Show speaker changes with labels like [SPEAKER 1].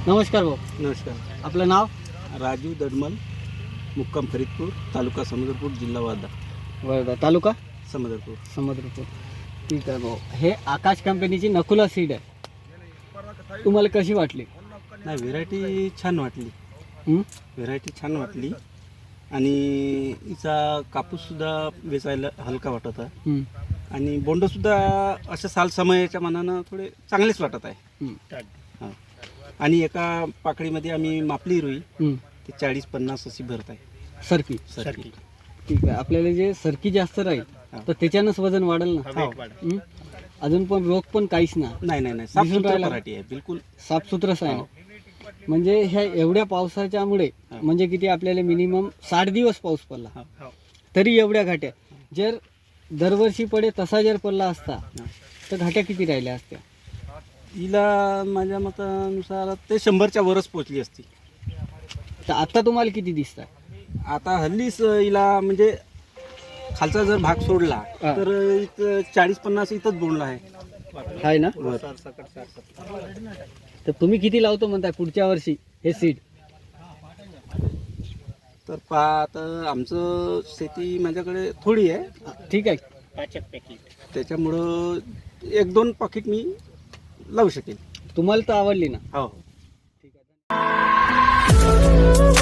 [SPEAKER 1] नमस्कार भाऊ,
[SPEAKER 2] नमस्कार.
[SPEAKER 1] आपलं नाव?
[SPEAKER 2] राजू दडमल, मुक्काम फरीदपूर, तालुका समुद्रपूर, जिल्हा वर्धा.
[SPEAKER 1] वर्धा, तालुका
[SPEAKER 2] समुद्रपूर.
[SPEAKER 1] समुद्रपूर. ठीक आहे भाऊ. हे आकाश कंपनीची नकुला सीड आहे, तुम्हाला कशी वाटली?
[SPEAKER 2] नाही, व्हेरायटी छान वाटली.
[SPEAKER 1] हं?
[SPEAKER 2] व्हेरायटी छान वाटली आणि हिचा कापूससुद्धा वेचायला हलका वाटत आहे
[SPEAKER 1] हं.
[SPEAKER 2] आणि बोंडसुद्धा अशा साल समयाच्या मानानं थोडे चांगलेच वाटत आहे.
[SPEAKER 1] हं.
[SPEAKER 2] हां. आणि एका पाकळीमध्ये आम्ही मापली रुई
[SPEAKER 1] हं.
[SPEAKER 2] ते 40-50 अशी भरत आहे.
[SPEAKER 1] सरकी.
[SPEAKER 2] सरकी.
[SPEAKER 1] ठीक आहे. आपल्याला जे सरकी जास्त राहील तर त्याच्यानंच वजन वाढेल ना.
[SPEAKER 2] हो.
[SPEAKER 1] हं? अजून पण रोग पण काहीच ना,
[SPEAKER 2] नाही साफसुथरा
[SPEAKER 1] राहिला.
[SPEAKER 2] व्हरायटी आहे, बिलकुल.
[SPEAKER 1] साफसुथरच आहे ना. म्हणजे ह्या एवढ्या पावसाच्यामुळे म्हणजे किती आपल्याला मिनिमम 60 दिवस पाऊस पडला
[SPEAKER 2] हो.
[SPEAKER 1] तरी एवढ्या घाट्या. जर दरवर्षी पडे तसा जर पडला असता तर घाट्या किती राहिल्या असत्या?
[SPEAKER 2] हिला माझ्या मतानुसार ते 100च्या वरच पोहोचली असती.
[SPEAKER 1] तर आता तुम्हाला किती दिसतात?
[SPEAKER 2] आता हल्लीच हिला म्हणजे खालचा जर भाग सोडला
[SPEAKER 1] हा.
[SPEAKER 2] तर इथं 40-50 इथंच बोंडला आहे.
[SPEAKER 1] आहे ना.
[SPEAKER 2] वर.
[SPEAKER 1] तर तुम्ही किती लावतो म्हणताय पुढच्या वर्षी हे सीड?
[SPEAKER 2] तर आता आमचं शेती माझ्याकडे थोडी आहे,
[SPEAKER 1] ठीक आहे.
[SPEAKER 2] त्याच्यामुळं 1-2 पाकिट मी लावू शकेल.
[SPEAKER 1] तुम्हाला तर आवडली ना.
[SPEAKER 2] हो.
[SPEAKER 1] ठीक आहे.